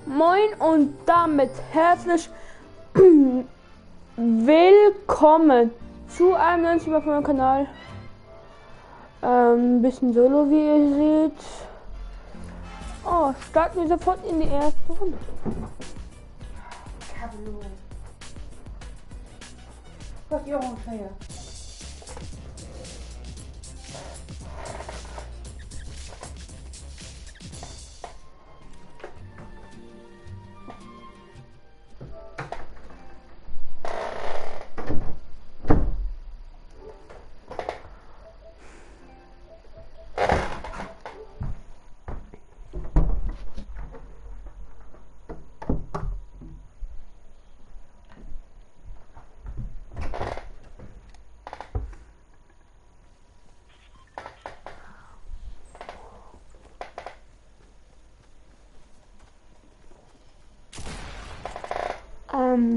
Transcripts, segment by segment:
Moin und damit herzlich willkommen zu einem neuen Stream auf meinem Kanal. Bisschen solo, wie ihr seht. Oh, starten wir sofort in die erste Runde. Gott, Junge, Feier.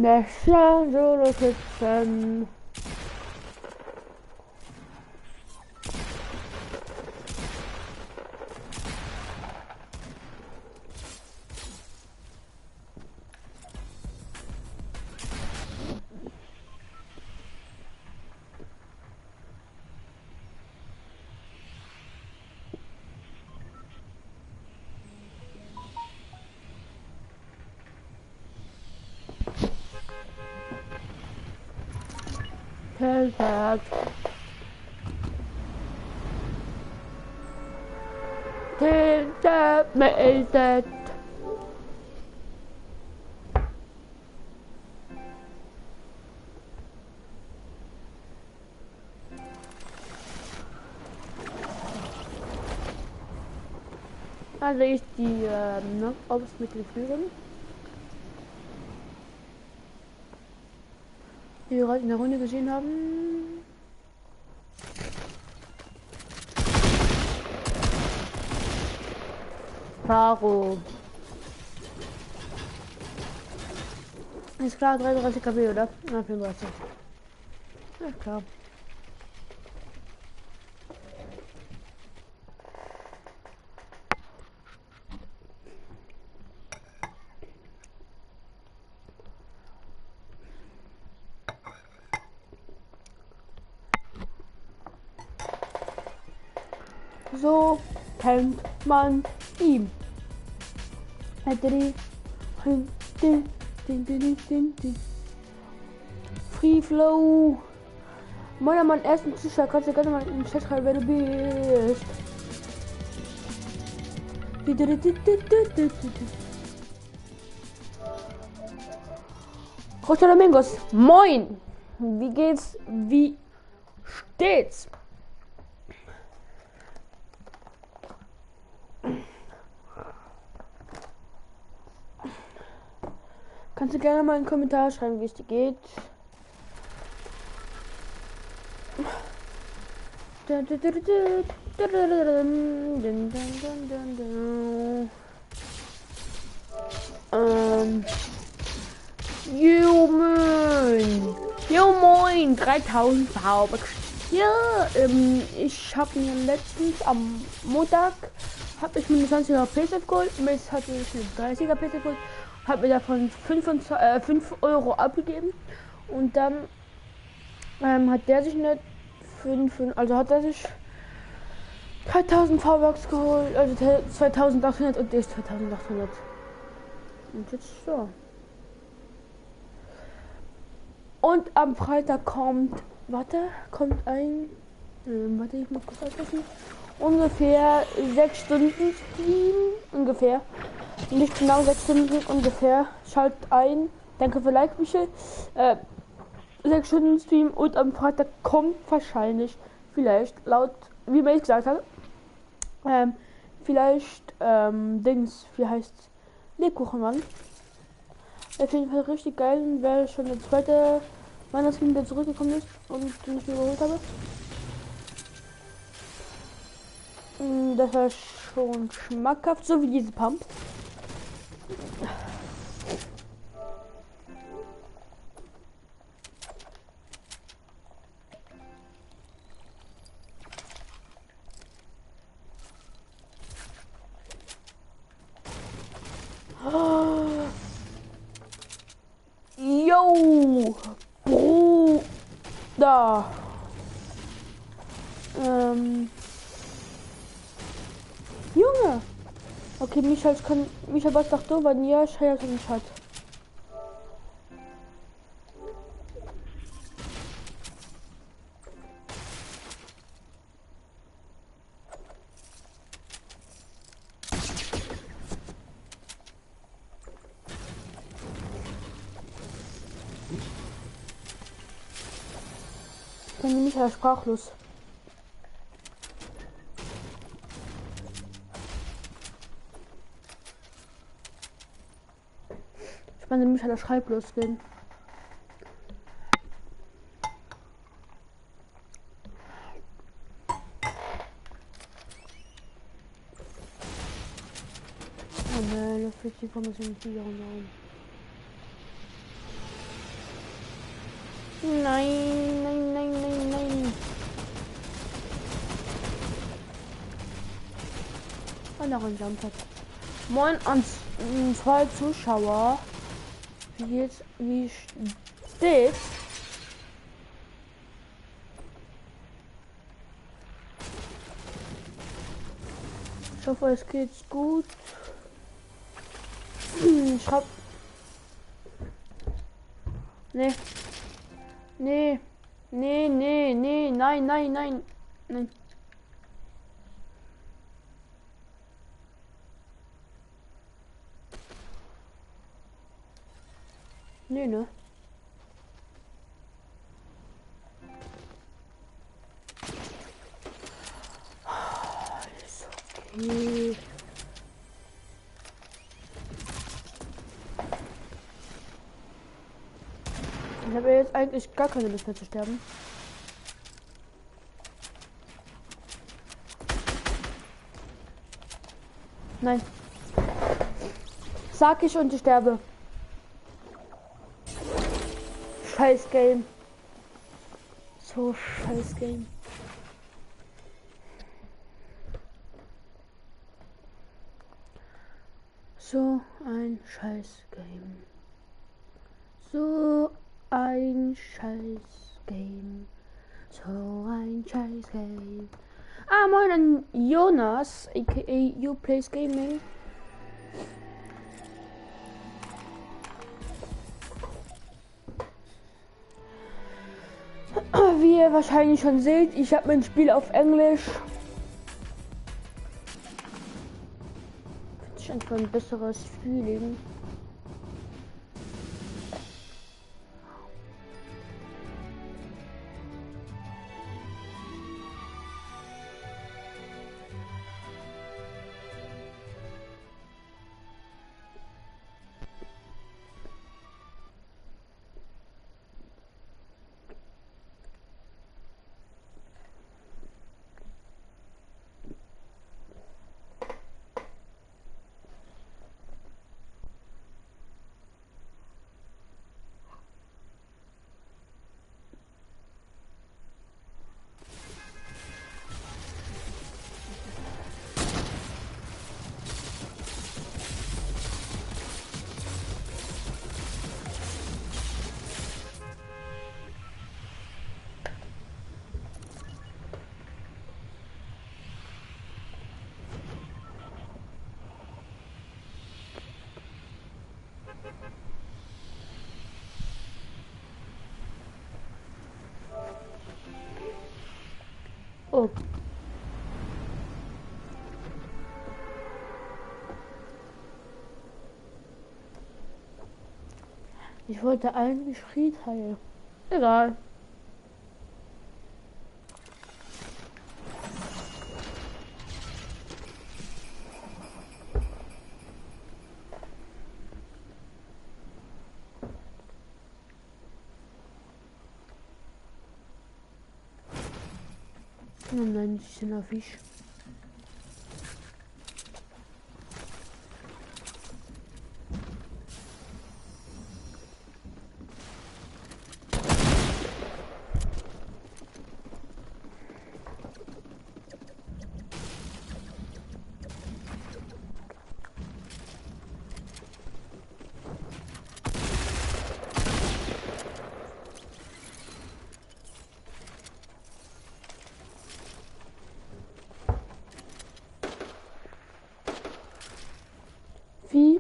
Der Solo sitzen. Perfekt. Tilted. Also ich die Obstmittel führen. Die wir gerade in der Runde gesehen haben. Warum? Ist klar, 33 kW, oder? Na, 34. Ja, klar. So kennt man ihn. Free Flow. Moin, mein ersten Zuschauer, kannst du gerne mal in den Chat schreiben, wer du bist. Roger Domingos, moin. Wie geht's? Wie steht's? Kannst du gerne mal einen Kommentar schreiben, wie es dir geht. Jo moin, 3000 Zauber. Ja, ich habe mir letztens am Montag habe ich mir eine 20er PC geholt, jetzt hatte ich eine 30er PC geholt, habe mir davon 5 Euro abgegeben und dann hat der sich eine 5, also hat er sich 3000 V-Bucks geholt, also 2800 und ich 2800. Und jetzt so. Und am Freitag kommt ich muss kurz aufpassen, ungefähr 6 Stunden Stream, ungefähr. Nicht genau 6 Stunden, ungefähr. Schaltet ein. Danke für Like, Michel. 6 Stunden Stream und am Freitag kommt wahrscheinlich, vielleicht, laut, wie man es gesagt hat, vielleicht, wie heißt's? Lebkuchenmann. Auf jeden Fall richtig geil, wäre schon der zweite Weihnachtsfilm, der zurückgekommen ist und den ich mir geholt habe. Das war schon schmackhaft, so wie diese Pump. Oh. Oh, Bro. Da. Junge. Okay, Michael was doch do, wann ja, Scheiße nicht hat. Ich bin Michael sprachlos. Ich meine Michael schreiblos gehen. Oh nein, das wird die Information nicht wieder rein. Nein, nein, nein, nein, nein. Und noch ein Jumper. Moin an zwei Zuschauer. Wie steht? Ich hoffe, es geht's gut. Ich hab. Nee. Nee. Nee, nee, nee. Nein, nein, nein. Nein. Nee, ne? Ist okay. Ich habe jetzt eigentlich gar keine Lust mehr zu sterben. Nein. Sag ich und ich sterbe. Scheiß Game. So scheiß Game. So ein scheiß Game. So ein scheiß Game. So ein scheiß Game. Ah, moin an Jonas, aka You Plays Gaming. Wie ihr wahrscheinlich schon seht, ich habe mein Spiel auf Englisch. Finde ich einfach ein besseres Feeling. Oh. Ich wollte eigentlich Friedheil. Egal. Oh nein, die sind auf Fisch. Wie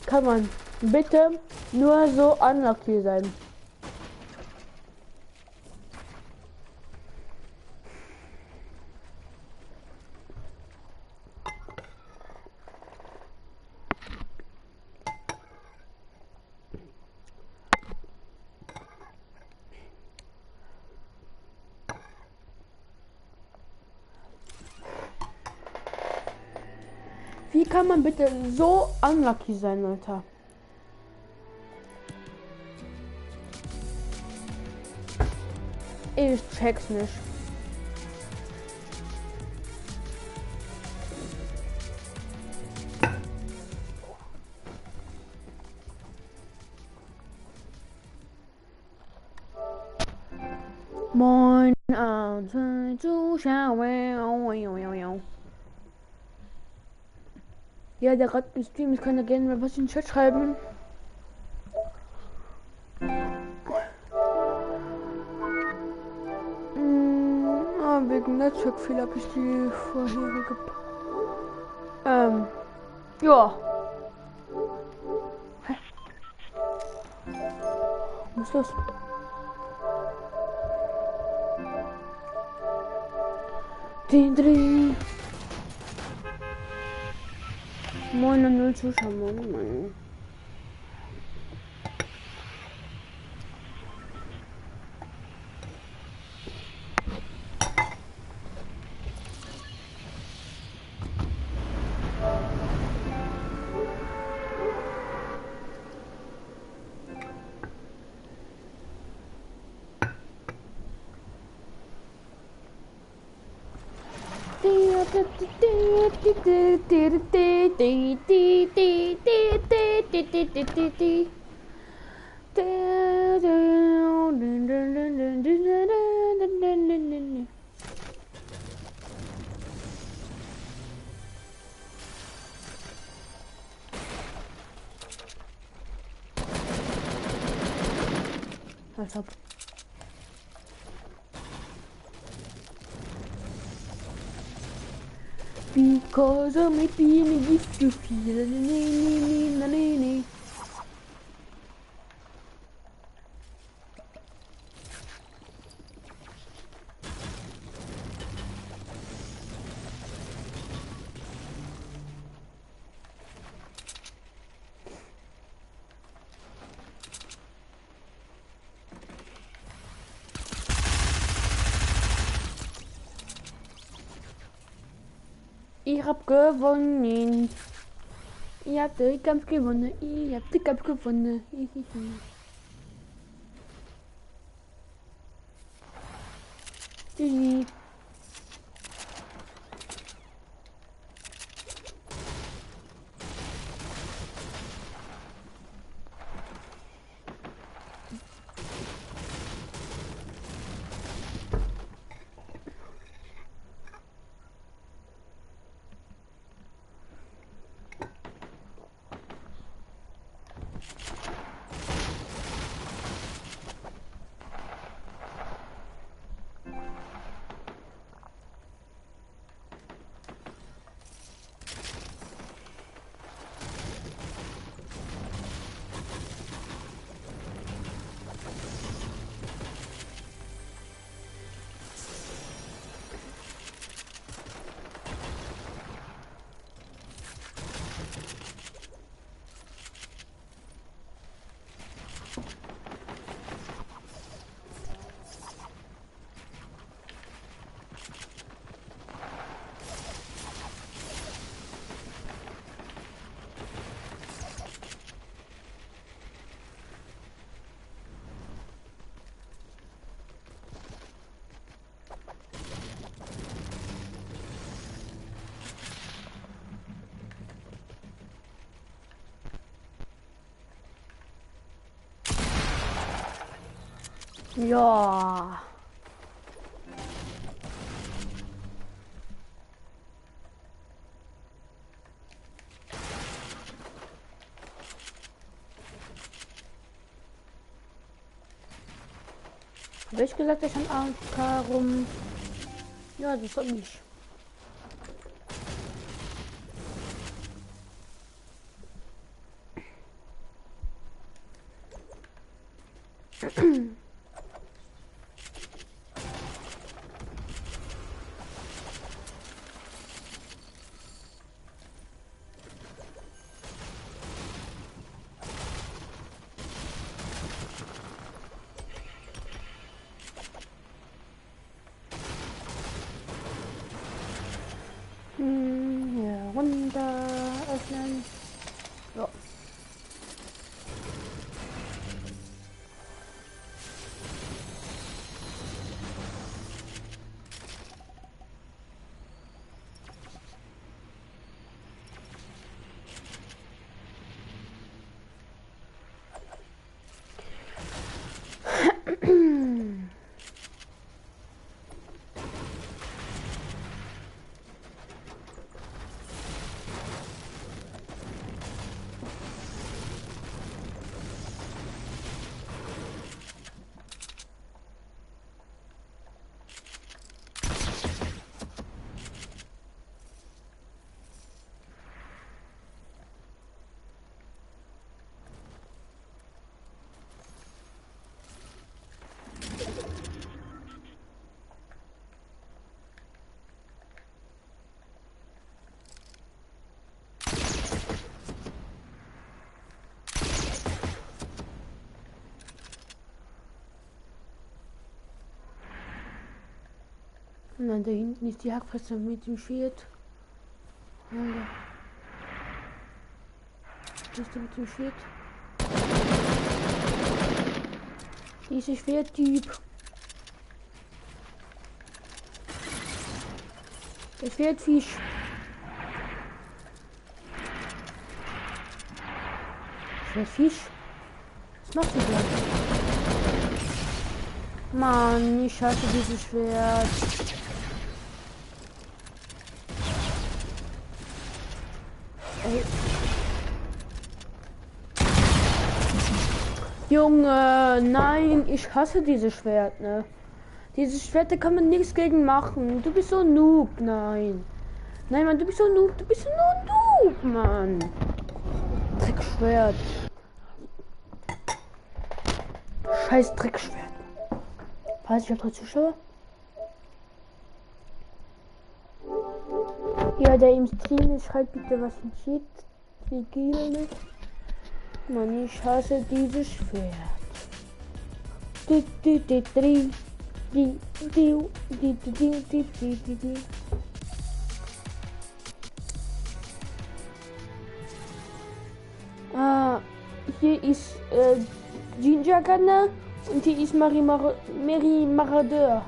kann man bitte nur so unlucky sein? Wie kann man bitte so unlucky sein, Alter? Ich check's nicht. Moin, Zuschauer. Ja, der gerade gestreamt ist, kann er gerne mal was in den Chat schreiben. Wegen Netzwerkfehler habe ich die vorherige. Ja. Hä? Was ist das? Den Dreh. Moin und 0 Zuschauer. Moin. Als ob. Because of me being a gift you feel. Ich hab gewonnen. Ihr habt den Kampf gewonnen. Ihr habt den Kampf gewonnen. Tschüssi. Ja. Habe ich gesagt, ich an AFK rum. Ja, das hat mich. Hier runter öffnen. So. Und dann da hinten ist die Hackfresse mit dem Schwert. Alter. Ist der mit dem Schwert? Dieser Schwerttyp. Der Schwertfisch. Schwertfisch? Was machst du da? Mann, ich hasse dieses Schwert. Ey. Junge, nein, ich hasse dieses Schwert, ne? Dieses Schwert, da kann man nichts gegen machen. Du bist so ein Noob, nein. Nein, Mann, du bist so ein Noob, du bist nur ein Noob, Mann. Dreckschwert. Scheiß Dreckschwert. Weiß ich, habe 3 Zuschauer. Ja, der im Stream ist, schreibt bitte was in Chat. Wie gilt. Mann, ich hasse dieses Schwert. Ah, hier ist Ginger Gunner und hier ist Mary Maradeur.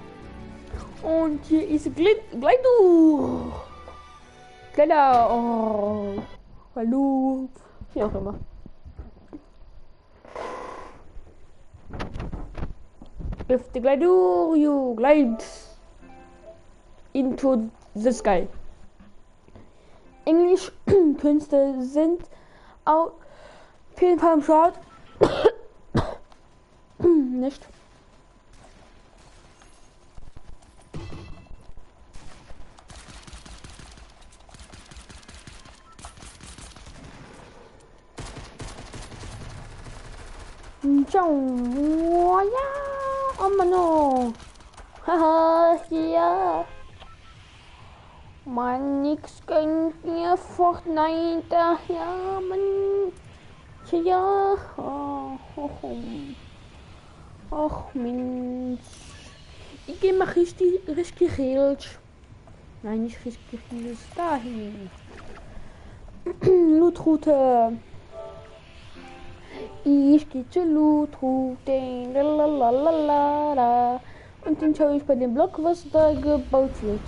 Und hier ist Gleidur. Gleider. Oh. Hallo. Wie auch immer. If the Gleidur, you glide into the sky. Englischkünste sind auf jeden Fall im Start. Nicht. Ciao. Ja. Oh Mann, oh. Haha, ja. Mann, nix gönnt mir Fortnite. Ja, Mann. Ja. Ach, Mensch. Ich geh mal richtig Hilsch. Nein, nicht richtig Hilsch. Dahin. Lootroute. Ich gehe zur Lootroute. Lalalala. Und dann schaue ich bei dem Block, was da gebaut wird.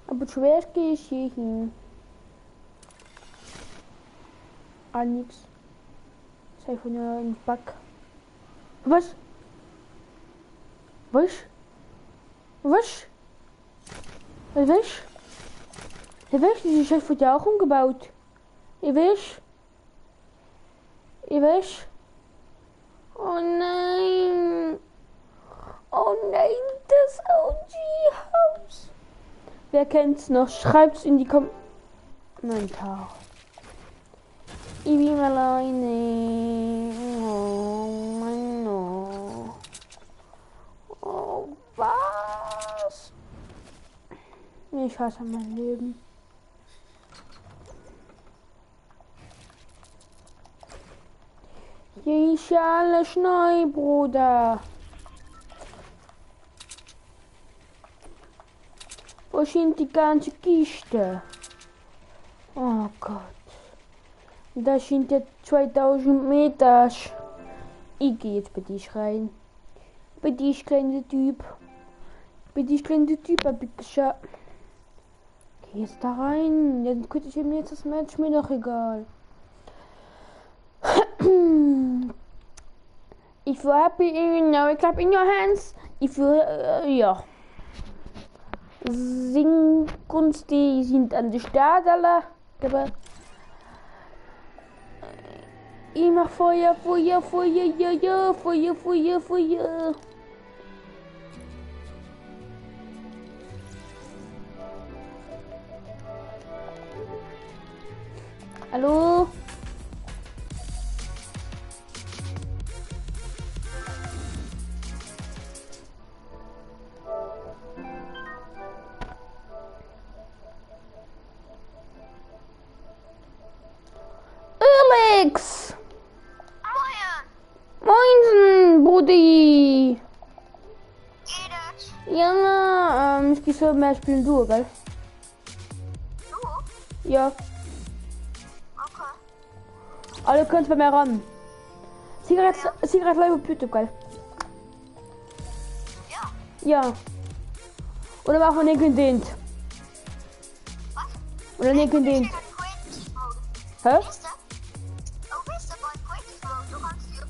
Aber zuerst gehe ich hier hin. Ah, nix. Sei von ja im Back. Was? Was? Was? Was? Was? Die Chef wird ja auch umgebaut. Was? Was? Oh nein. Oh nein, das OG-Haus. Wer kennt's noch? Schreibt's in die Kommentare. Ich bin alleine. Oh, Mann, oh. Oh, was? Ich hasse mein Leben. Hier ist ja alles neu, Bruder. Wo sind die ganze Kiste? Oh Gott. Das sind ja 2000 Meter. Ich gehe jetzt bei dich rein. Bei dich, kleiner Typ. Bei dich, kleiner Typ, hab ich geschafft. Geh jetzt da rein. Dann könnte ich mir jetzt das Match, mir doch egal. If you're happy and now clap in your hands. If you, ja. Singkunst, die sind an der Start alle. Aber ich mach Feuer, Feuer, Feuer, ja, ja, Feuer, Feuer, Feuer. Hallo? Alex! Moin, Brudi! Geht das? Ja, ich geh so mehr spielen, du, gell? Du? Ja. Okay. Aber du kannst bei mir ran. Zigarette live auf YouTube, gell? Ja. Ja. Oder machen wir nicht gedient? Was? Oder nicht gedient? Hä? Weißt du? Oh, weißt du, bei Creative Mode, du kannst hier...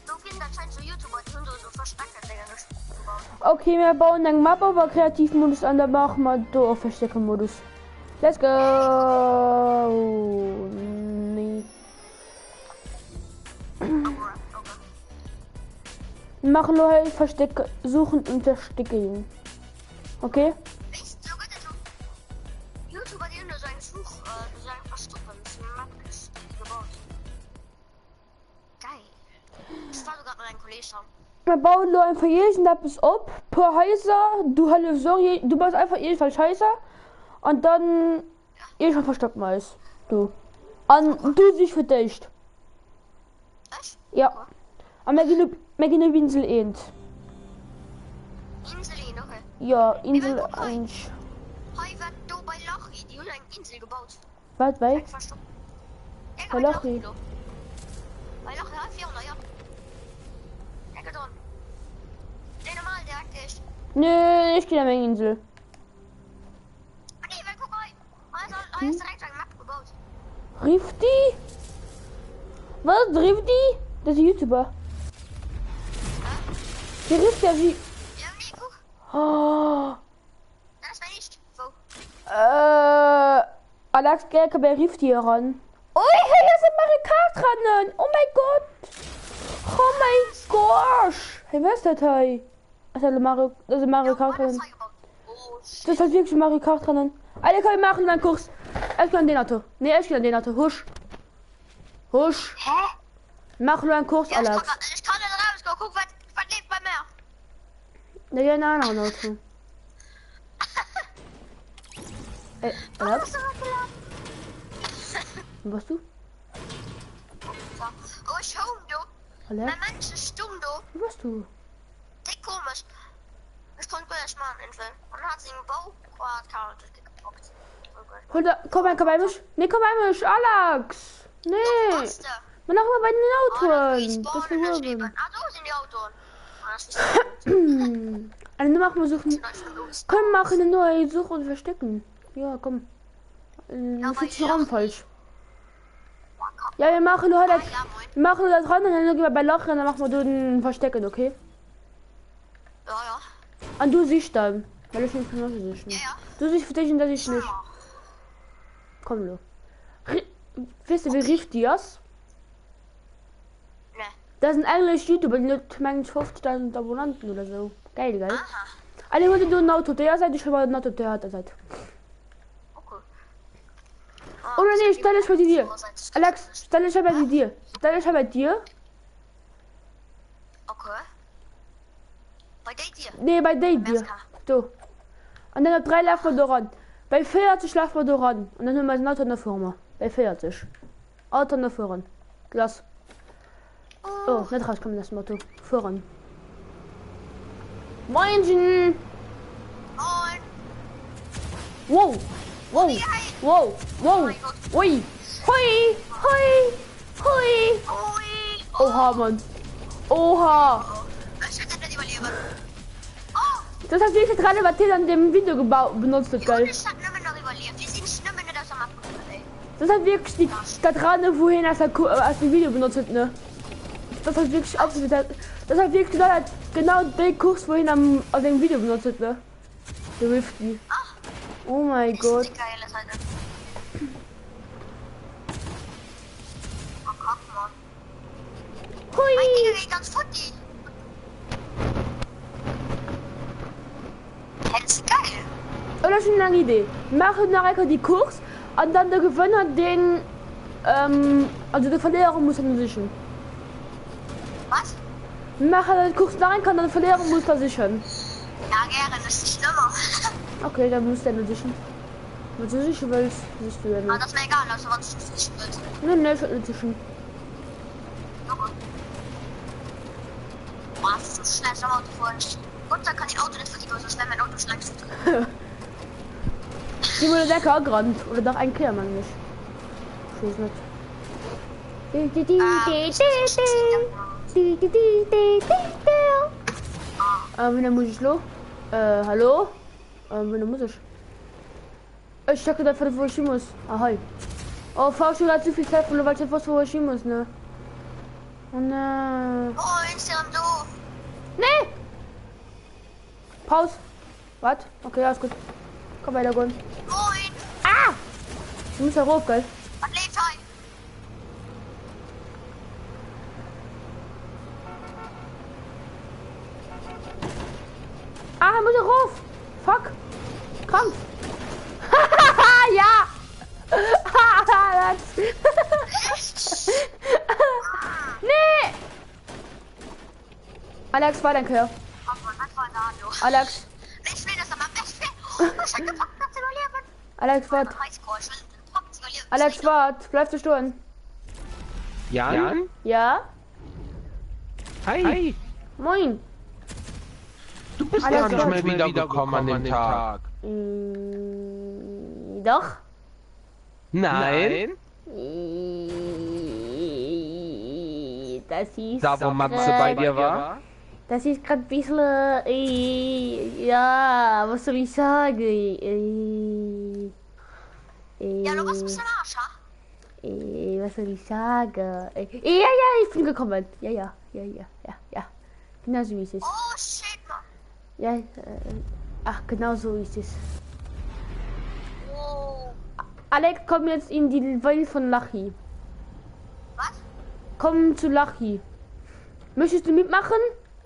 Du findest anscheinend so YouTuber, die haben so Verstecker-Dinger gebaut. Okay, wir bauen einen Map über Kreativmodus an, dann machen wir da auf Versteckermodus. Let's go! Nee. Okay. Machen wir halt Verstecke, suchen und verstecken. Okay? Weißt du, gut, so YouTuber, die haben nur so einen so einen Verstecker, das Map ist gebaut. Geil. Das war sogar mein Kollege. Wir bauen nur einfach jeden etwas ab, per Häuser, du halt sorry, du baust einfach jedenfalls Häuser und dann schon versteckt mal ist. Du. Und du sich verdächtig. Echt? Ja. Und wir gehen auf Insel 1. Inselin, okay. Ja, Insel guck mal. 1. Heu wird du bei Lochi, die haben eine Insel gebaut. Was, bei? Ein Versteck. Bei Lochi? Bei Lochi hat 400, ja. Der geht on. Der normal, der ist. Nö, ich gehe auf meine Insel. Nee, weil guck mal. Er ist direkt eine Map gebaut. Rifty? Was? Rifty? Das ist ein YouTuber. Der Rifty, wie... Ja, nee, guck. Oh. Das war nicht. Wo? Alex Gerke bei Rifty heran. Oh, hey, hier sind Mario Kart dran. Oh mein Gott. Oh mein Gott. Hey, wer ist das hier? Das ist Mario Kart dran. Oh, Das ist halt wirklich Mario Kart dran. Alle können machen dann Kurs. Ich kann den Auto. Nee, ich kann den Auto. Husch. Husch. hä? Mach nur einen Kurs, Ja, Alex. ich kann nicht raus, guck, was lebt bei mir. Nee, ja, nein, nein, Auto. Warum Alex, hast du hochgeladen? wo warst du? Oh, ich home, du. Alex, Mein Mensch ist stumm, du. wo warst du? Das ist komisch. Ich konnte gut erst machen, Info. Und dann hat sie einen Bauquadrat durchgepackt. Hol da, komm bei mich. Nee, komm bei mich, Alex. Nee. Monster. Man auch mal bei den Autos. Das Das ist verwirrend. Ah, so sind die Autos. Ah, das ist nicht Also machen wir suchen. so. Komm, machen eine neue Suche und verstecken. Ja, komm. Du fühlst dich Raum falsch. Ja, wir machen nur Ah, halt. ja, moin. Wir machen nur da dran und dann gehen wir bei Loch und dann machen wir nur ein Verstecken, okay? Ja, ja. Und du siehst dann. Weil ich nicht von außen sehe. Ja, ja. Du siehst für dich und das ich nicht. Komm, du. Weißt du, wie rief die das? Ne. Das sind eigentlich YouTuber, die hat 50.000 Abonnenten oder so. Geil, geil. Aha. Alle hol du ein Auto der Seite, ich habe ein Auto der Seite. Okay. Oder nee, stell dich bei dir. Alex, stell dich bei dir. Stell dich bei dir. Okay. Bei dir? Nee, bei dir. So. Und dann 3 laufen wir da ran. Bei 40 laufen wir da ran. Und dann haben wir ein Auto in der Firma. Bei 40. Auto in der Firma. Glas. Oh, nicht rauskommen das Motto. Voran. Moinchen! Moin. Wow! Wow! Hi. Wow! Wow! Ui! Hui! Hui! Hui! Ui. Oha, Mann! Oha! Ich hätte nicht überleben. Das hat wirklich gerade was an dem Video benutzt, Die geil. Hunde hat nicht mehr noch überlebt. Wir sind nicht mehr das am Abgrund, ey. Das hat wirklich die Katrane, wohin als das Video benutzt hat, ne? Das hat wirklich absolut. Das hat wirklich genau den Kurs, wohin aus dem Video benutzt hat, ne? Der Rifty. Oh mein Gott. Das ist die geile Seite. Oh, Gott, Mann. Mein Hui! Digga geht ganz futti. Das ist geil. Oder schon eine Idee. Machen nachher die Kurs und dann der Gewinner den. Also der Verlierer muss er sichern. Was? Machen den Kurs nachher kann, dann der Verlierer muss er sichern. Ja, gerne, das ist schlimmer. Okay, dann musst du ja nicht sichern. Wenn du sicher willst, siehst du ja Aber nicht. das ist mir egal, also was du nicht willst. Nee, ich will nicht sichern. Okay. Boah, das ist so schnell, so Auto vorhin. Gott sei Dank kann ich Auto nicht für die Größe, so schnell mein Auto schlägt. Die wurde der Kerl gerannt. Oder doch ein Kerl, man nicht. Ich weiß nicht. Wenn muss ich los? Hallo? Wenn muss ich? Ich checke dafür, wo ich hin muss. Ahoi. Oh, Fahrstuhl hat zu viel Zeit verloren, weil ich etwas, wo ich hin muss, ne? Oh ne. Oh, Instagram, du. Nee! Pause. Was? Okay, alles gut. Komm weiter, Gun. Moin. Ah! Du musst ja rauf, gell? Was lebt heute? Ah, muss er rauf! Fuck! Krank! Ja! Nee! Alex, war dein Kerl. Oh Mann, was war da, du? Alex, Ich will das aber nicht. Ich hab gepackt, das überleben. Alex, wart. Alex, wart. Bleibst du stehen? Jan? Ja? Hi. Moin. Du bist Alles gar nicht gut. mehr wiedergekommen an dem Tag. Doch. Nein. Das ist. Da, wo Matze bei dir war? Das ist gerade ein bisschen. Ja, was soll ich sagen? Ja, du bist ein bisschen Arsch, ha? Was soll ich sagen? Ja, ich bin gekommen. Ja. Genau so ist es. Oh, shit, Mann. Ja, ach, genau so ist es. Oh. Alex, komm jetzt in die Welt von Lachi. Was? Komm zu Lachi. Möchtest du mitmachen?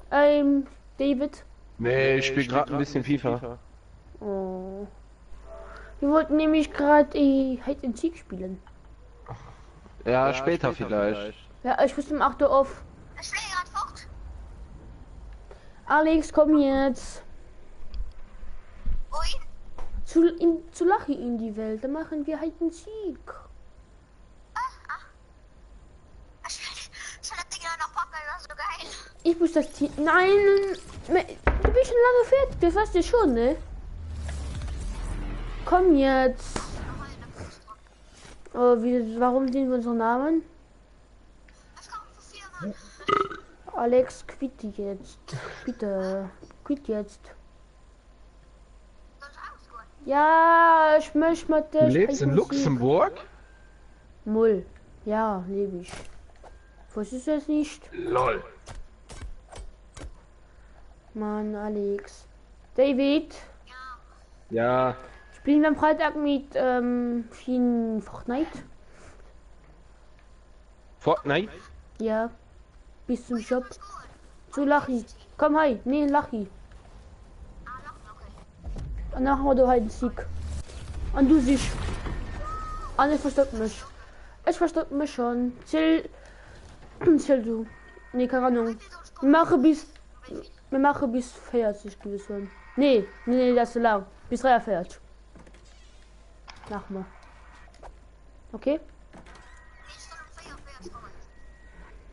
David? Nee, ich spiel gerade ein bisschen FIFA. Oh. Wir wollten nämlich gerade Hide and Seek spielen. Ja, später vielleicht. Ja, ich muss um 8 Uhr auf. Ich fliege gerade fort. Alex, komm jetzt. Wohin? Zu Lachi in die Welt. Da machen wir Hide and Seek. Ich will das Ding ja noch packen, das ist so geil. Ich muss das Team. Nein! Du bist schon lange fertig, das weißt du schon, ne? Komm jetzt. Oh, warum sehen wir unsere Namen? Was kommt für Firmen? Alex, quitt jetzt. Bitte. Quitt jetzt. Soll ich ausholen? Ja, ich möchte mal Du lebst in Luxemburg? Mull. Ja, lebe ich. Wusstest du es nicht? Lol. Mann, Alex. David, Ja. spielen wir am Freitag mit vielen Fortnite? Fortnite? Ja. Bis zum Shop. Zu Lachi. Komm, hi. Nee, Lachi. Und dann machen wir halt einen Sieg. Und du siehst. Anne versteckt mich. Ich verstecke mich schon. Chill du. Nee, keine Ahnung. Wir machen bis 40 gewesen. Nee, das ist so lang. Bis 43. Mach mal. Okay?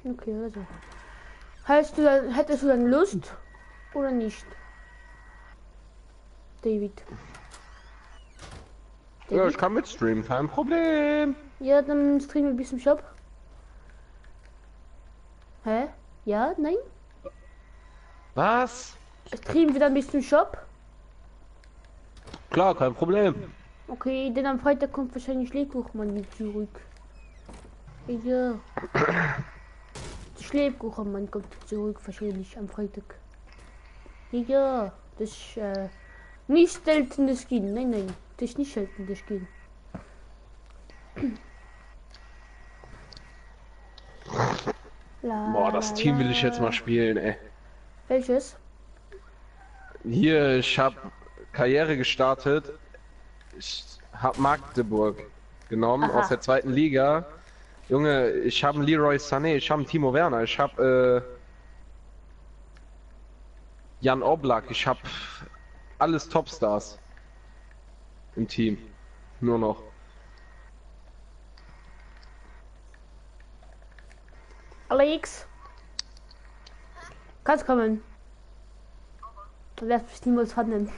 Okay, also. Hättest du dann Lust oder nicht? David. Ja, ich kann mitstreamen, kein Problem. Ja, dann streamen wir bis zum Shop. Hä? Ja? Nein? Was? Streamen wir dann bis zum Shop? Klar, kein Problem. Okay, denn am Freitag kommt wahrscheinlich Lebkuchenmann mit zurück. Ja. Lebkuchenmann kommt zurück wahrscheinlich am Freitag. Ja, das ist nicht seltenes Skin. Nein, das ist nicht seltenes Skin. Boah, das Team will ich jetzt mal spielen, ey. Welches? Hier, ich hab Karriere gestartet. Ich hab Magdeburg genommen Aha. aus der 2. Liga. Junge, ich habe einen Leroy Sané, ich habe einen Timo Werner, ich habe Jan Oblak, ich habe alles Topstars im Team. Nur noch. Alex. Kannst kommen. Du lässt mich niemals handeln.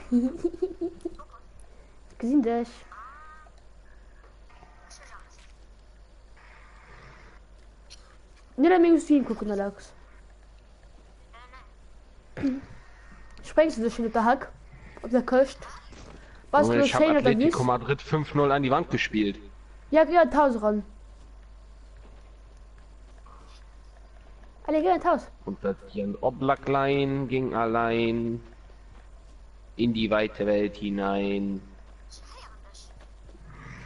Gesehen dich. Nee, dann musst du hingucken, Alex. Sprengst du das schon mit der Hack? Ob der köcht? Was Junge, du ich habe sehen oder Atletico nicht? Madrid 5-0 an die Wand gespielt. Ja, geh ein Haus ran. Alle geh ein Haus. Und das Jan Oblaklein ging allein in die weite Welt hinein.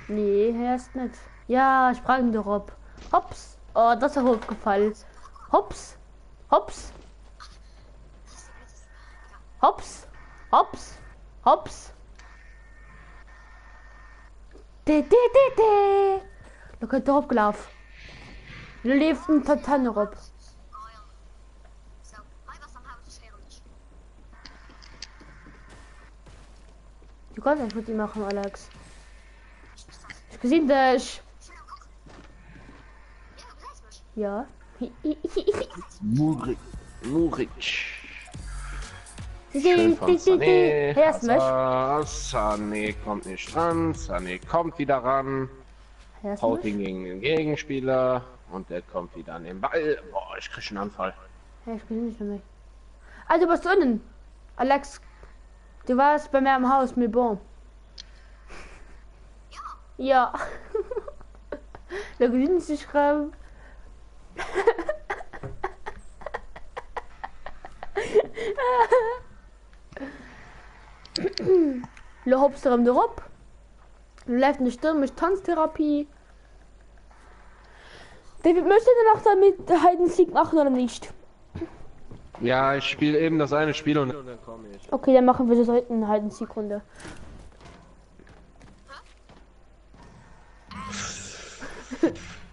Nee, erst nicht. Ja, sprang doch ab. Hops. Oh, das ist hochgefallen. Hops. Hops. Hops. Hops. Hops. De. Da könnt ihr hochgelaufen. Du lebst ein total noch ab. Du kannst nicht mit ihm machen, Alex. Ich gesehen dich. Ja. Muric. Schön von Sané. Hörst mich? Sané kommt nicht ran. Sané kommt wieder ran. Hörst Haut mich? ihn gegen den Gegenspieler. Und der kommt wieder an den Ball. Boah, ich krieg einen Anfall. Ja, ich bin nicht mehr. Also, was du unten? Alex, du warst bei mir im Haus mit Bon. Ja. Da gesehen sich gerade. Du hoppst drum drauf. Du läufst eine Stunde mit Tanztherapie. David, möchte ihr noch damit Hide and Seek machen oder nicht? Ja, ich spiele eben das eine Spiel und dann komme ich. Okay, dann machen wir so heute eine Hide and Seek Runde.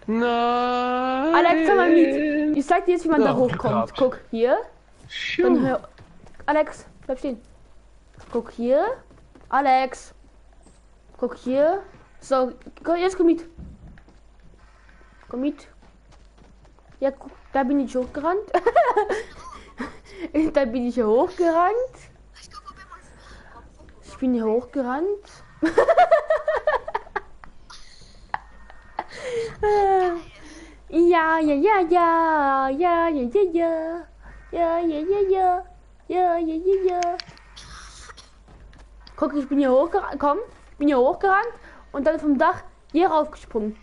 Nein! Alex, komm mal mit. Ich zeig dir jetzt, wie man da Ja, hochkommt. gehabt. Guck, hier. Dann hör. Alex, bleib stehen. Guck hier. Alex. Guck hier. So, jetzt komm mit. Komm mit. Ja, guck, da bin ich hochgerannt. Da bin ich hier hochgerannt. Ich bin hier hochgerannt. Ja. Guck, ich bin hier hochgerannt, komm, ich bin hier hochgerannt und dann vom Dach hier raufgesprungen.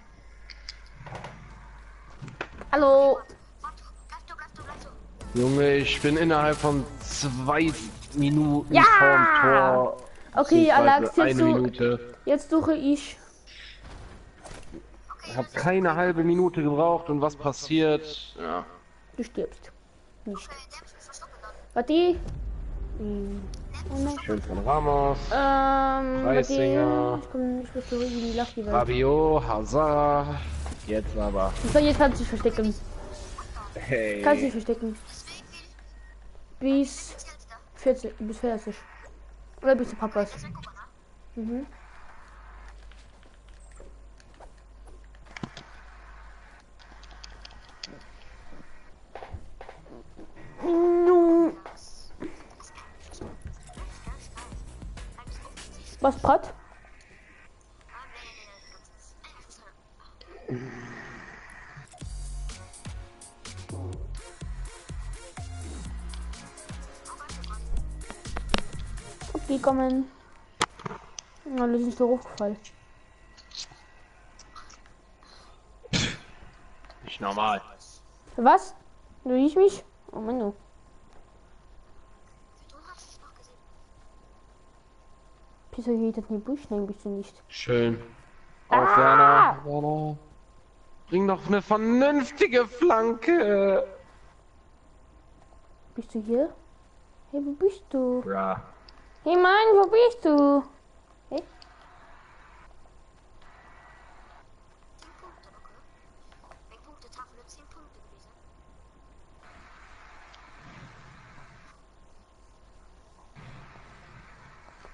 Hallo. Junge, ich bin innerhalb von 2 Minuten Ja! vorm Tor. Okay, Alex, beziehungsweise jetzt suche ich. Ich habe keine halbe Minute gebraucht und was passiert? Ja. Du stirbst. Nicht. Warte. Schön von Ramos. Preisinger. Ich muss zurück in die Lucky Welt. Rabiot, Hazard. Jetzt aber. So, jetzt kannst du dich verstecken. Hey. Kannst dich verstecken. Bis 40. Bis 40. Oder bis zu Papas. Mhm. Was, Pat? Okay, kommen. Na, das ist so hochgefallen. Nicht normal. Was? Du riechst mich? Oh Mann, du. Wieso geht das in die Busch? Nein, bist du nicht. Schön. Auf Werner. Werner. Bring doch eine vernünftige Flanke. Bist du hier? Hey, wo bist du? Bra. Hey Mann, wo bist du? Hey?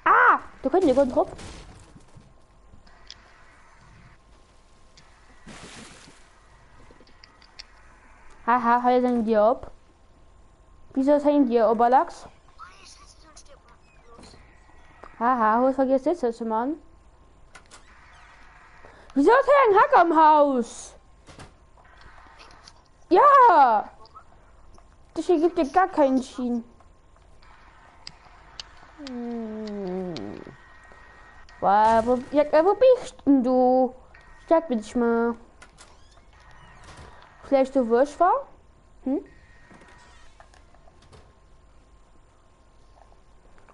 Ah! Du kannst dir gut drauf. Haha, halt dein dir ab. Wieso ist ein dir Oberlachs? Haha, was vergisst jetzt das Mann? Wieso ist ein Hack am Haus? Ja! Das hier gibt dir gar keinen Schien. Wo bist denn du? Sag mir dich mal. Vielleicht du Wurst war? Hm?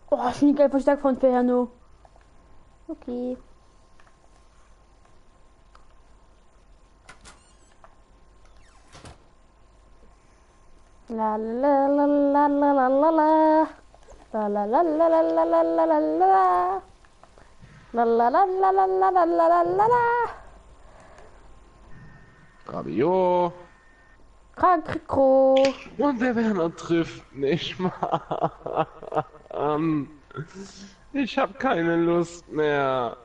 Oh, schon geil verstärkt von Ferno. Okay. La la la la la la la la. La la la la la la la la la la. La la la la la la la la la la. Rabiot. Krakro. Und der Werner trifft nicht mal. Ich hab keine Lust mehr.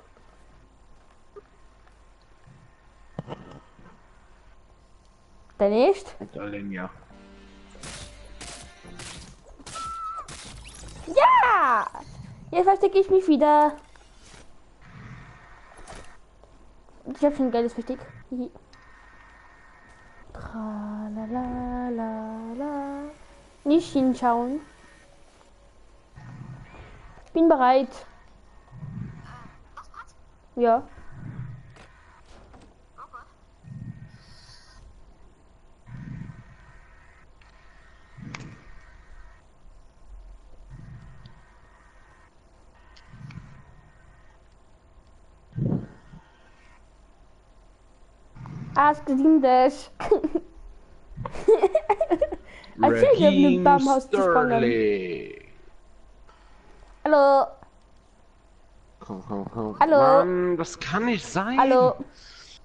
Der nicht? Alenja. Ja! Jetzt verstecke ich mich wieder. Ich habe schon ein geiles Versteck. Tralalala. Nicht hinschauen. Ich bin bereit. Ja. Hast gesehen das? Erzähl dir auf dem Baumhaus zu springen. Hallo. Komm. Hallo. Mann, das kann nicht sein. Hallo.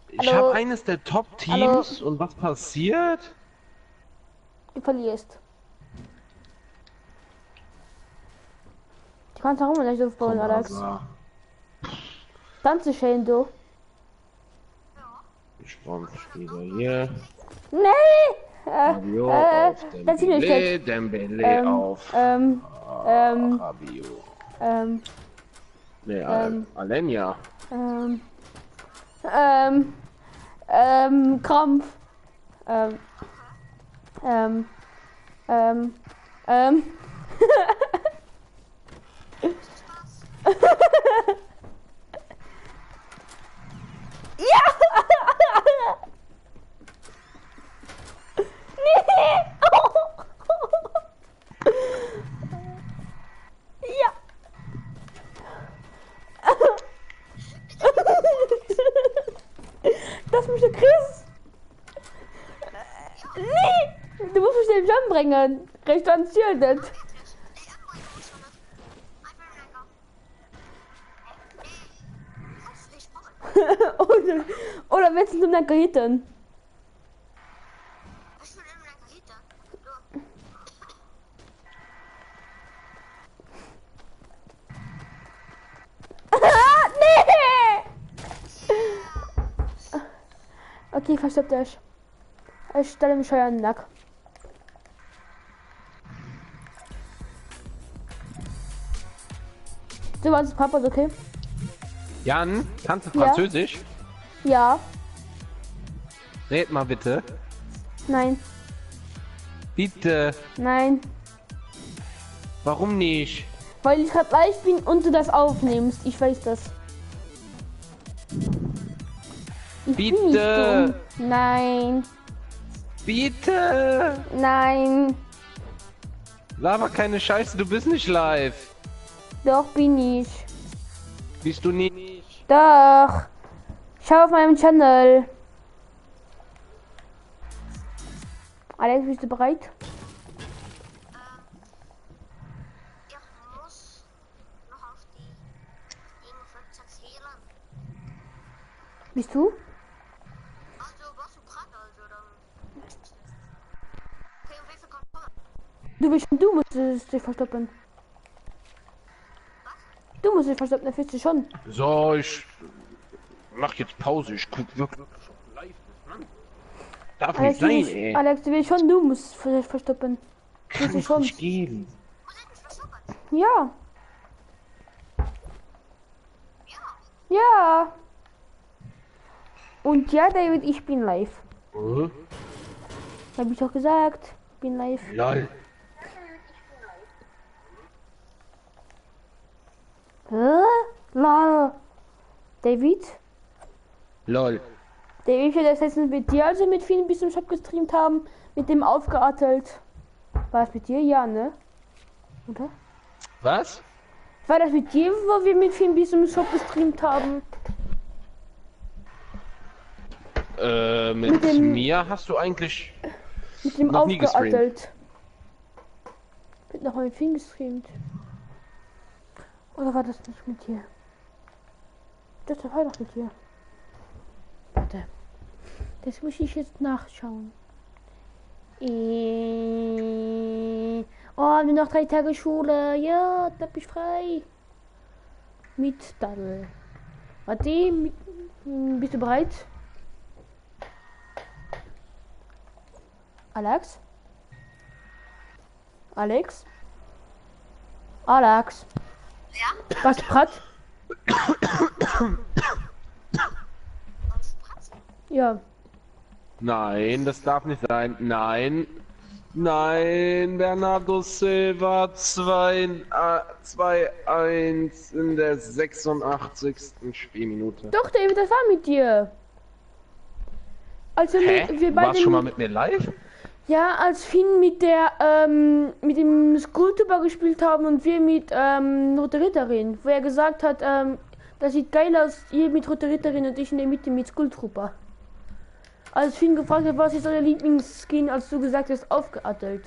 Ich Hallo. habe eines der Top-Teams und was passiert? Du verlierst. Du kannst auch immer nicht aufbauen, Alex. Tanze schön, du. Ich brauche wieder hier. Nee! Rabiot auf das ist nicht Dembele, Dembele auf Rabiot. Nee, Alenja. Krampf. Ja! Nee! Ja! Das muss der Chris! Nee! Du musst mich den Jump bringen! Recht ans Ziel nicht! Oder willst du einen Gehitten? Was für ein Margarita? Nee! Okay, verstoppt euch. Ich stelle mich schon an den Nack. Du warst Papa, okay? Jan, kannst du Ja. Französisch? Ja. Red mal bitte. Nein. Bitte. Nein. Warum nicht? Weil ich gerade live bin und du das aufnimmst. Ich weiß das. Ich bin nicht Bitte. dumm. Nein. Bitte. Nein. Laber keine Scheiße, du bist nicht live. Doch bin ich. Bist du nicht? Doch. Schau auf meinem Channel. Alex, bist du bereit? Ich muss noch auf die Dinge von zählen. Bist du? Ach du, warst du bereit also, dann... Okay, und wie viel kommt noch? Du musst dich verstoppen. Du musst dich verstoppen, das willst du schon. So, ich mach jetzt Pause. Ich guck wirklich live. Mann. Darf nicht sein, ey. Alex, du willst schon, du musst dich verstoppen. Kann du ich schon. nicht gehen. Muss ich mich verschuppern? Ja. Ja. Ja. Und ja, David, ich bin live. Hab ich doch gesagt. Ich bin live. Lol. Hä? Lol. David? Lol. David, wir das letztens mit dir, also mit vielen bis zum Shop gestreamt haben, mit dem aufgeattelt. War es mit dir? Ja, ne? Oder? Was? War das mit dir, wo wir mit vielen bis zum Shop gestreamt haben? Mit dem- mir hast du eigentlich... Mit dem Noch nie gestreamt. aufgeattelt. Wird noch mal mit vielen gestreamt. Oder war das nicht mit dir? Das war doch mit dir. Warte. Das muss ich jetzt nachschauen. Oh, nur noch 3 Tage Schule. Ja, da bin ich frei. Mit Daddel. Warte, bist du bereit? Alex? Alex? Alex? Ja? Was Pratt? Und Spratz? Ja. Nein, das darf nicht sein. Nein. Nein, Bernardo Silva 2-1 in der 86. Spielminute. Doch, David, das war mit dir. Also Hä? wir Du warst beide. schon mal mit mir live? Ja, als Finn mit der mit dem Skulltuber gespielt haben und wir mit Rote Ritterin, wo er gesagt hat, das sieht geil aus, ihr mit Rote Ritterin und ich in der Mitte mit Skulltrooper. Als Finn gefragt hat, was ist euer Lieblingsskin, als du gesagt hast, aufgeattelt.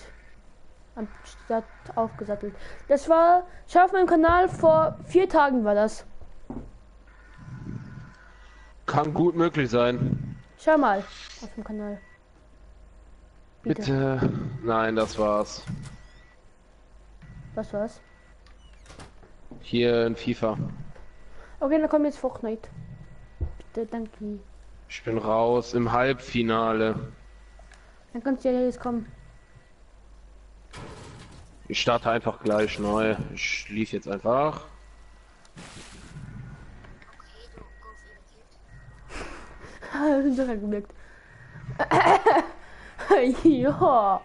Anstatt aufgesattelt. Das war, schau auf meinem Kanal, vor 4 Tagen war das. Kann gut möglich sein. Schau mal auf dem Kanal. Bitte. Nein, das war's. Was war's? Hier in FIFA. Okay, dann kommt jetzt Fortnite. Bitte, danke. Ich bin raus im Halbfinale. Dann kannst du ja jetzt kommen. Ich starte einfach gleich neu. Ich lief jetzt einfach. Okay, du, go für Das hat gemerkt. Ja.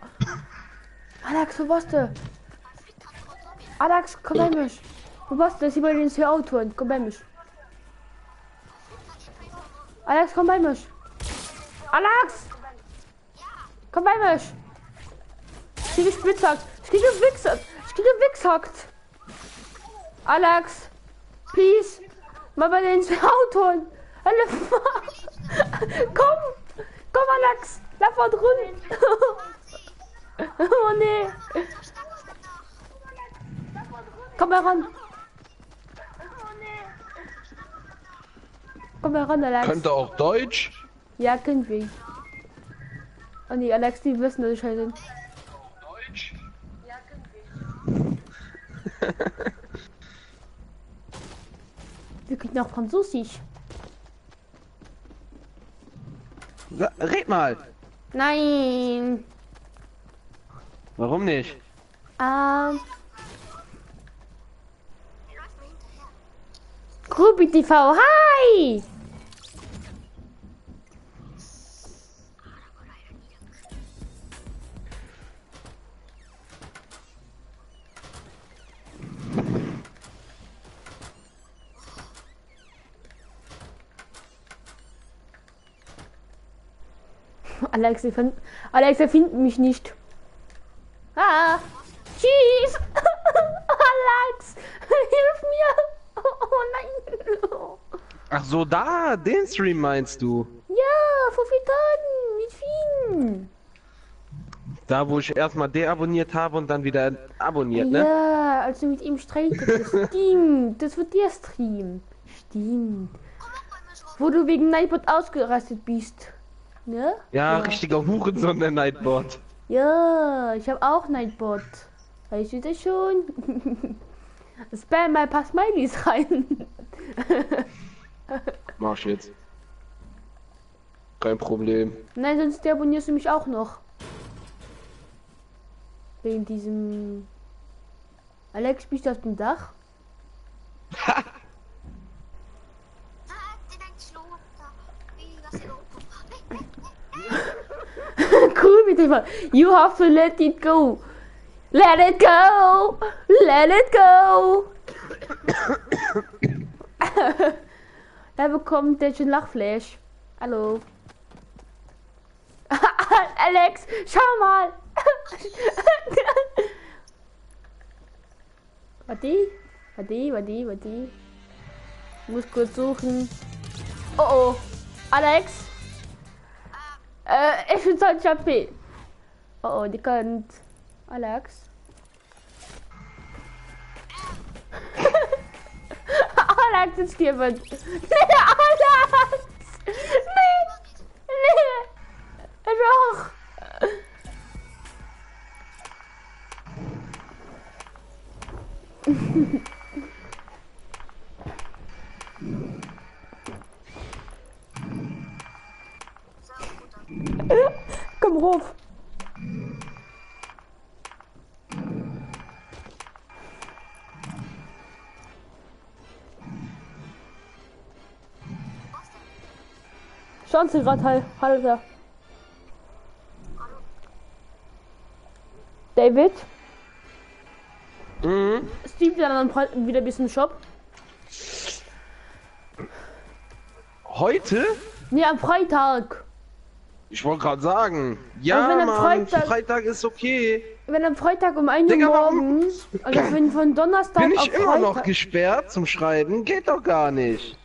Alex, wo warst du? Alex, komm bei mir. Wo warst du? Das ist über den Auto. Komm bei mir. Alex, komm bei mir. Alex! Komm bei mir. Ich kriege Spitzhack. Ich kriege Wichshackt. Alex, please. Mal bei den Auto. Komm. Komm, Alex. Lauf mal drin. Oh nee. Komm mal ran. Komm mal ran, Alex. Könnte auch Deutsch. Ja, können wir. Oh nee, Alex, die wissen, dass ich halt bin. Deutsch? Ja, können wir. Wir kriegen auch Französisch. Red mal. Nein. Warum nicht? Ähm. Der läuft mir hinterher. Ruby TV, hi! Alex, er findet mich nicht. Ah! Tschüss! Alex! Hilf mir! Oh nein! Ach so, da, den Stream meinst du? Ja, vor 4 Tagen mit Fien! Da, wo ich erstmal deabonniert habe und dann wieder abonniert, ne? Ja, als du mit ihm streitest. Stimmt, das wird der Stream. Stimmt. Komm auch bei mir so. Wo du wegen Nightbot ausgerastet bist. Ne? Ja, richtiger Hurensohn, der Nightbot. Ja, ich habe auch Nightbot. Weißt du das schon? Spam mal ein paar Smileys rein. Mach ich jetzt. Kein Problem. Nein, sonst deabonnierst du mich auch noch. Wegen diesem... Alex, bist du auf dem Dach? Ah, den ein Slow. Da. Wie, was hier oben? Cool mit dem. You have to let it go. Let it go. Let it go. Er bekommt jetzt schon Lachflash. Hallo. Alex, schau mal. Warte. Ich muss kurz suchen. Oh oh. Alex. Ich bin 20 HP. Oh oh, die könnt. Alex. Alex ist hier mit. Nee, Alex! Nee! Doch! Komm rauf! Schauen Sie gerade halber. David? Mhm. Steve dann wieder ein bisschen Shop. Heute? Nee, am Freitag. Ich wollte gerade sagen. Ja, wenn am Mann, Freitag- Freitag ist okay. Wenn am Freitag um 1 Uhr Digga, warum- morgens, also wenn von Donnerstag Bin auf ich immer noch Freitag, gesperrt zum Schreiben? Geht doch gar nicht.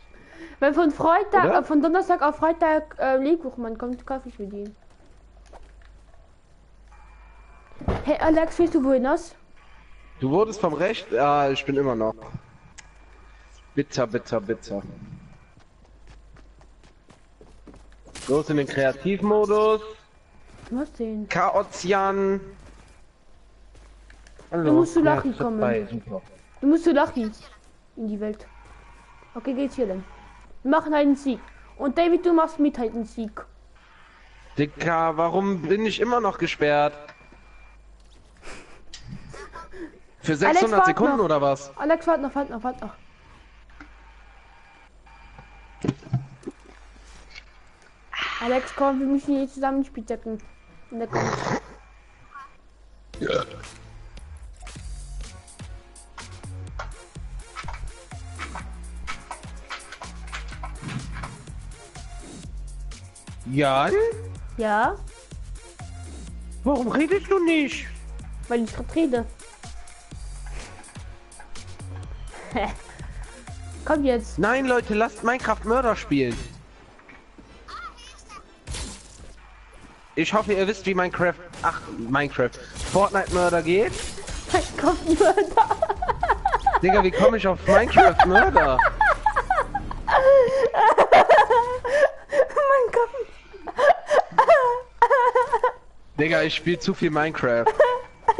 wenn von Freitag, Oder? von Donnerstag auf Freitag Lebkuchenmann kommt, kaufe ich für die. Hey Alex, weißt du wohin das? Du wurdest vom Recht? Ja, ich bin immer noch. Bitter. Los in den Kreativmodus. Was denn? Chaotian. Hallo. Du musst zu Ja, Lachi ist kommen. dabei, super. Du musst zu Lachi in die Welt. Okay, geht's hier denn? Wir machen halt einen Sieg. Und David, du machst mit halt einen Sieg. Dicker, warum bin ich immer noch gesperrt? Für 600 wart Sekunden noch. oder was? Alex, warte noch. Alex, komm, wir müssen hier zusammen spielzecken. Und der kommt. Jan? Ja, Warum redest du nicht? weil ich gerade rede. Komm jetzt. Nein, Leute, lasst Minecraft Mörder spielen. Ich hoffe, ihr wisst, wie Minecraft Fortnite Mörder geht. Kommt nur da. Digga, wie komme ich auf Minecraft Mörder? Digga, ich spiele zu viel Minecraft.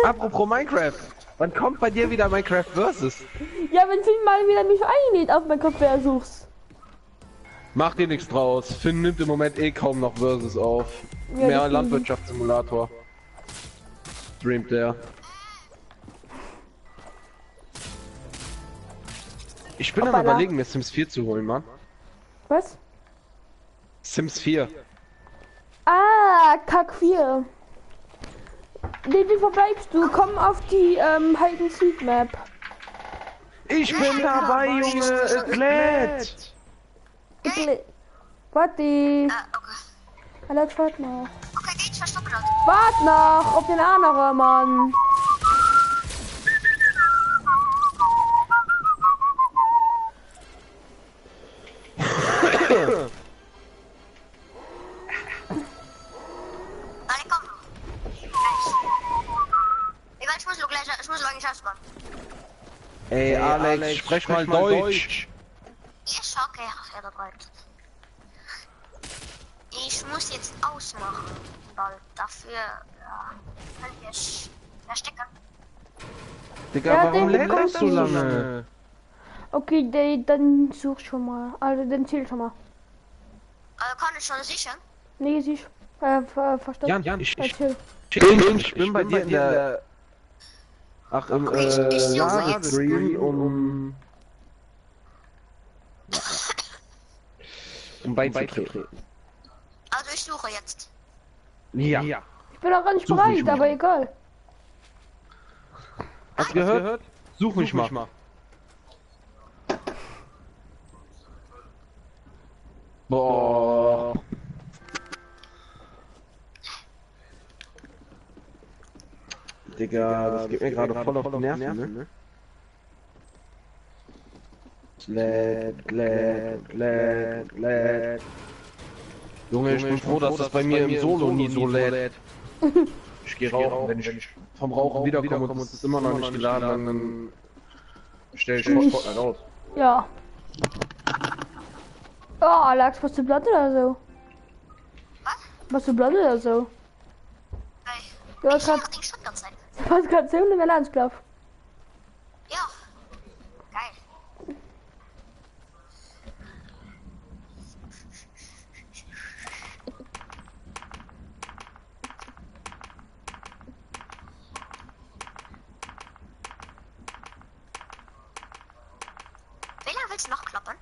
Apropos Minecraft. Wann kommt bei dir wieder Minecraft Versus? Ja, wenn Finn mal wieder mich einlädt auf mein Kopfversuchs. Mach dir nichts draus. Finn nimmt im Moment eh kaum noch Versus auf. Ja, Mehr deswegen. Landwirtschaftssimulator. Streamt der. Ich bin am Hoppala. überlegen, mir Sims 4 zu holen, Mann. Was? Sims 4. Ah, Kack 4. Nee, wie verbleibst du? Komm auf die Hide and Seek Map. Ich bin dabei, Junge. Es lädt. Warte. Okay. Alex, warte noch. Okay, geht, ich verstoppe das. Warte noch auf den anderen, Mann. Nein, komm. Egal, ich muss nur gleich erstmal. Ey, Alex, sprech mal Deutsch. Ist okay, ja, bereit. Ich muss jetzt ausmachen, weil dafür, ja, kann ich verstecken. Digga, Ja, warum den lädt das so lange? Okay, dann such schon mal. Also, dann zähl schon mal. Kann ich schon sichern? Nee, siehst verstanden. Jan, ich Erzähl. bin bei dir in der... Ach, im Ich suche Ladescreen, um beizutreten. Also ich suche jetzt. Ja. Ich bin auch gar nicht Such bereit, mich mal. aber egal. Hast du gehört? Such mich mal. Boah. Digga, das geht mir gerade voll auf die Nerven, ne? Lädt. Junge, ich bin froh, dass das bei mir im Solo nie so lädt. Ich geh rauchen, wenn ich vom Rauchen wiederkomme und es ist immer noch nicht geladen, dann stell ich Fortnite raus. Ja. Oh, Alex, was du blatt oder so? Was? Was du blatt oder so? Hey, Ja, ich grad, mache die Shotgun sein. was kannst du in der Landsklav? Ja. Geil. Wie lange willst du noch klappern?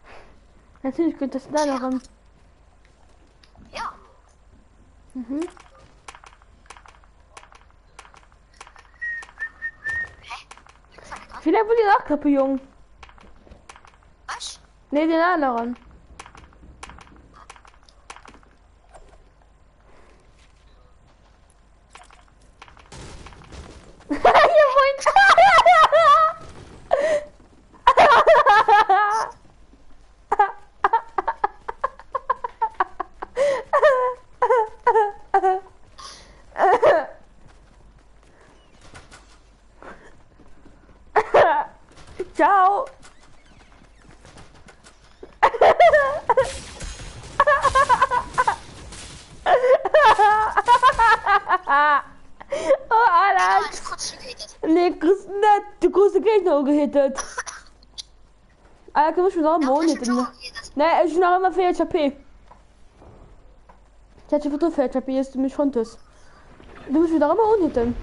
Natürlich geht das da noch ran. Ja. Mhm. Vielleicht will ich nachklappe, Jung. Was? Nee, den anderen. Ciao. Oh, Alex. Kurz geredet. Nee, du große Gegner gehittet. Alex, du musst mir noch einen Mond hitten. Nee, ich bin noch immer 4 HP. Ich hätte schon 4 HP, jetzt du mich konntest. Du musst mir noch immer unhitten.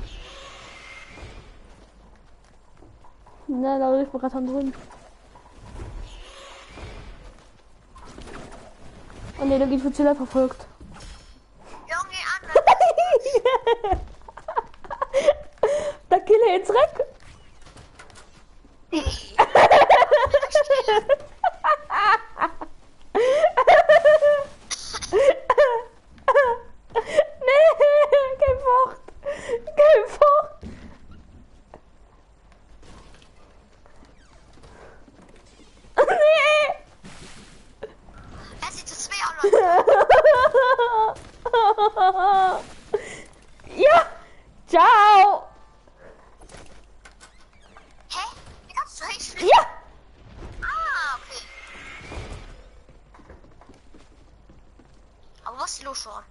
Na, da rief mir gerade drin. Oh ne, da geht Futzilla verfolgt. Junge, Anne. Da kille jetzt weg. Nee, kein Fort. Kein Fort. Nee. Er sieht zu 2 Leute. Ja. Ciao. Hä? Wie kannst du hin? Ja. Ah, okay. Aber was ist los schon?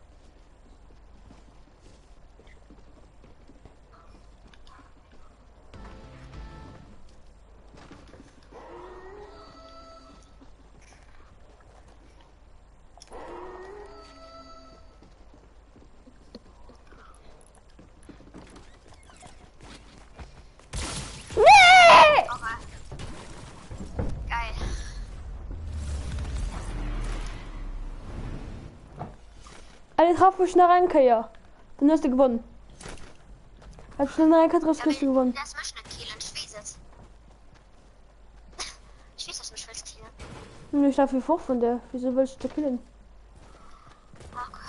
Alle drauf mich nach Ranke, ja. Dann hast du gewonnen. Als du eine Ranke hast du gewonnen. Das möchte nicht killen, ich weiß es. Ich weiß, dass du mich willst killen. Ich darf hier vor von der. Wieso willst du killen? Okay.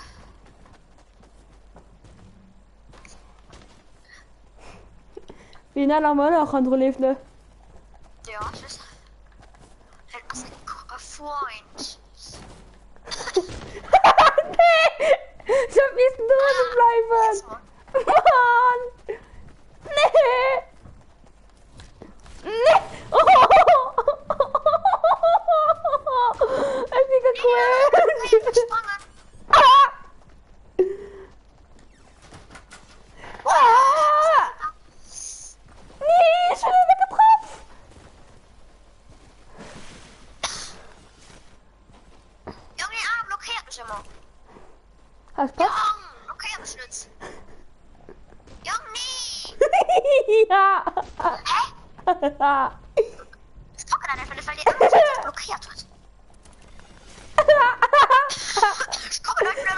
Wie in einer Männer kontrolliert, ne? Ja, ich weiß. Das ist ein Freund. Ich hab nicht drin bleiben. Mann! Nee! Nee! Oh! Ich bin gequält. Ah! Ah! Nee, ich bin wieder getroffen. Junge, blockiert mich immer. Hast du Bock? Blockiert mich nicht. Junge! Ja! Hä? Ich gucke da einfach nicht, weil die andere blockiert wird. Ich komme da nicht mehr.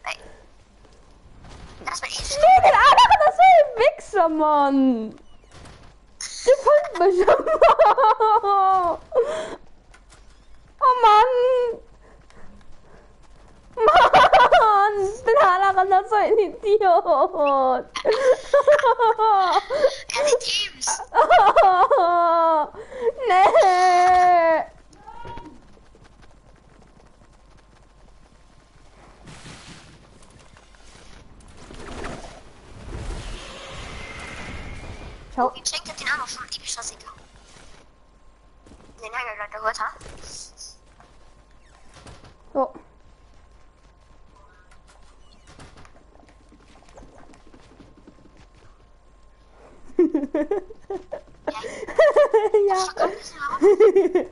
Ey. Das bin ich. Nee, den anderen, das ist ein Wichser, Mann! Der folgt mich immer! Oh Mann! Mann! Den anderen, das ist ein Idiot! Keine Teams. Nee! Schau. Ich schenke den auch noch schon epischer Sieger. Den Hänger gerade geholt, ha? So. Ja. Nee.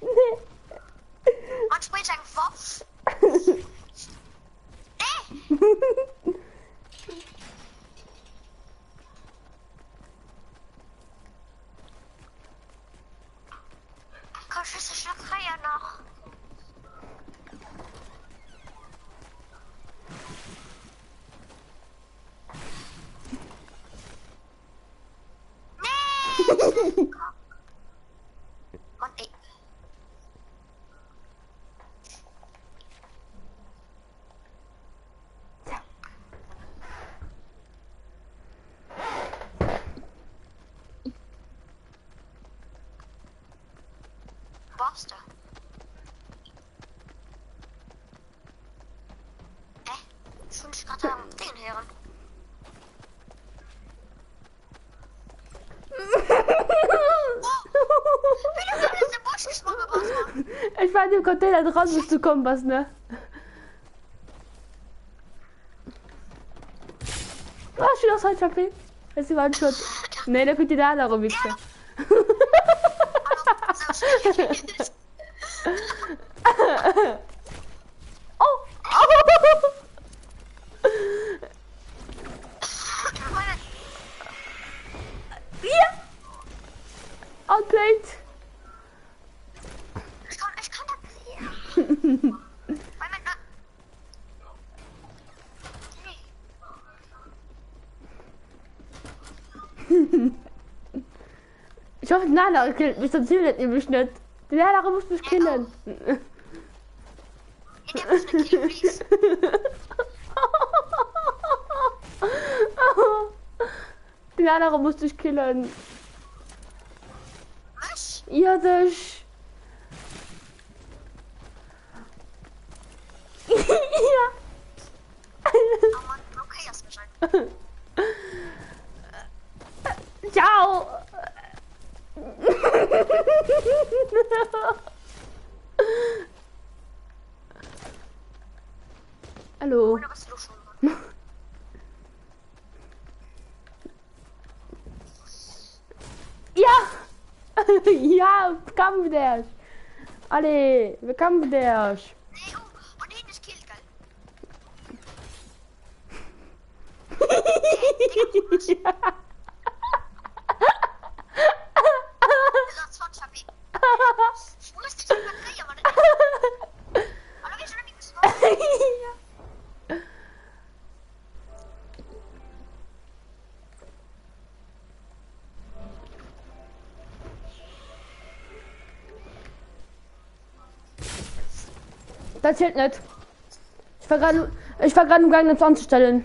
Nee. Und spielt ein Wurf. Komm, Schüsse, schnapp Feier noch. Nee! Und ey. Brauchst du? Schon ich gerade am Ding hören. Wie lange ist der Busch gesprungen, Wasser? Ich war in dem Container dran, bis du kommen was, ne? Oh, schon aus falsch verfehlt. Das war ein Shot. Nee, der könnte da darum wichsen. Oh! Ja! Outplayed! Ich kann das nicht. Weil man Ich hoffe, Nala killt mich, sonst hilft ihr mich nicht. Die Nala muss mich killen. in der muss eine Kill, please. Die Nala muss dich killen. Was? Ja, das. Ja. Oh Mann, blockierst mich einfach. Ciao. Hallo. Oder was du schon? Ja. Ja, kam wieder. Alle, wir kamen wieder. Nee, oh, und hinten ist Kill, geil. Ja. Das ist 20 HP. Das zählt nicht. Ich war gerade im Gang, das anzustellen.